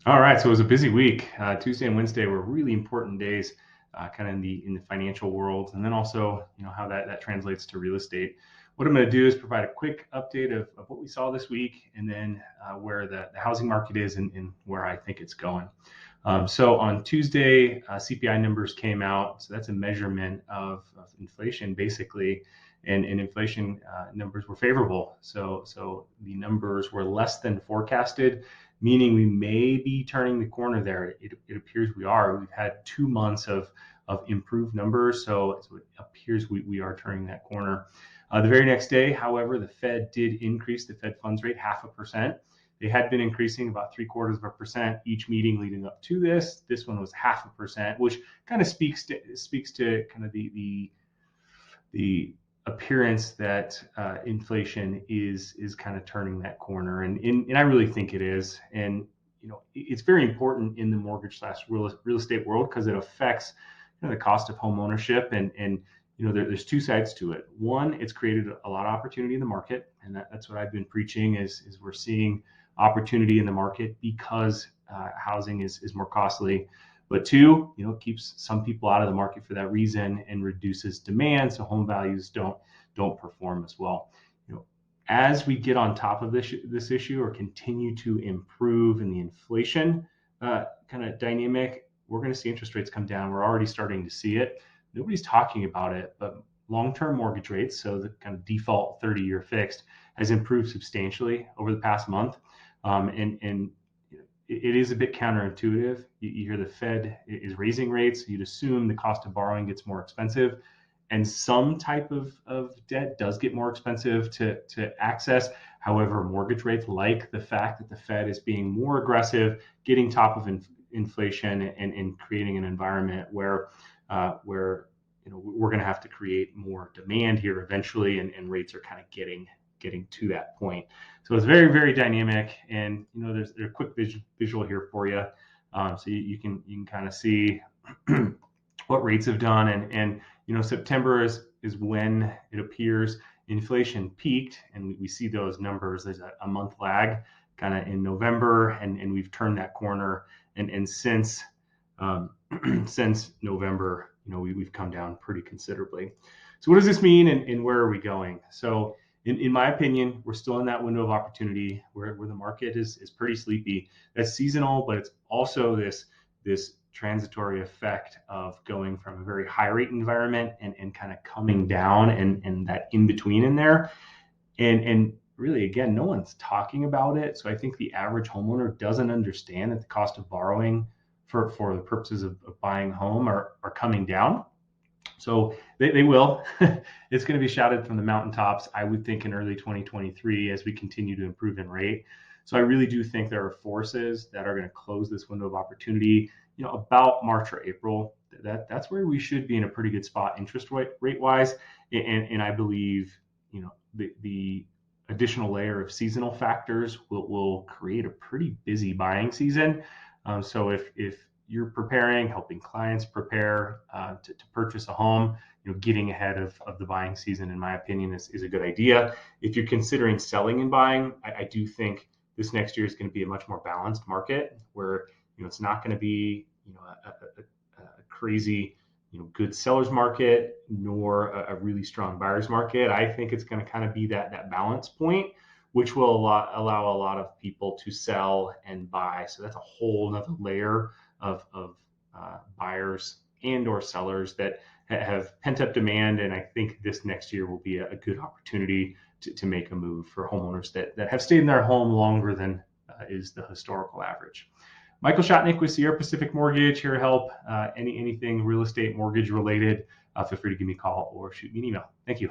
All right, so it was a busy week. Tuesday and Wednesday were really important days, kind of in the financial world, and then also how that translates to real estate. What I'm going to do is provide a quick update of what we saw this week, and then where the housing market is and where I think it's going. So on Tuesday, CPI numbers came out. So that's a measurement of inflation, basically, and inflation numbers were favorable. So the numbers were less than forecasted, meaning we may be turning the corner there. It appears we are. We've had 2 months of improved numbers, so it appears we are turning that corner. The very next day, however, the Fed did increase the Fed funds rate 0.5%. They had been increasing about 0.75% each meeting leading up to this. This one was 0.5%, which kind of speaks to kind of the appearance that inflation is kind of turning that corner, and I really think it is. And it's very important in the mortgage/real estate world because it affects the cost of home ownership, and there's two sides to it. One, it's created a lot of opportunity in the market, and that's what I've been preaching is we're seeing opportunity in the market because housing is more costly. But two, it keeps some people out of the market for that reason and reduces demand, so home values don't perform as well. As we get on top of this issue or continue to improve in the inflation kind of dynamic, we're going to see interest rates come down. We're already starting to see it. Nobody's talking about it, but long-term mortgage rates, so the kind of default 30-year fixed, has improved substantially over the past month. And it is a bit counterintuitive. You hear the Fed is raising rates. You'd assume the cost of borrowing gets more expensive, and some type of debt does get more expensive to access. However, mortgage rates, like the fact that the Fed is being more aggressive, getting top of inflation and creating an environment where we're going to have to create more demand here eventually, and rates are kind of getting to that point. So it's very, very dynamic, and there's a quick visual here for you, so you can kind of see what rates have done, and September is when it appears inflation peaked, and we see those numbers. There's a month lag kind of in November, and we've turned that corner, and since since November, we've come down pretty considerably. So what does this mean, and where are we going? So in my opinion, we're still in that window of opportunity where the market is pretty sleepy. That's seasonal, but it's also this transitory effect of going from a very high rate environment and kind of coming down and that in between in there. And really, again, no one's talking about it. So I think the average homeowner doesn't understand that the cost of borrowing for the purposes of buying home are coming down. So they will. It's going to be shouted from the mountaintops, I would think, in early 2023 as we continue to improve in rate. So I really do think there are forces that are going to close this window of opportunity, about March or April. That's where we should be in a pretty good spot interest rate wise. And I believe, the additional layer of seasonal factors will create a pretty busy buying season. So if you're preparing, helping clients prepare to purchase a home, getting ahead of the buying season, in my opinion, is a good idea. If you're considering selling and buying, I do think this next year is going to be a much more balanced market where it's not going to be a crazy good sellers market nor a really strong buyers market. I think it's going to kind of be that balance point, which will allow a lot of people to sell and buy. So that's a whole nother layer of buyers and or sellers that have pent up demand. And I think this next year will be a good opportunity to make a move for homeowners that have stayed in their home longer than is the historical average. Michael Shotnik with Sierra Pacific Mortgage, here to help. Anything real estate mortgage related, feel free to give me a call or shoot me an email. Thank you.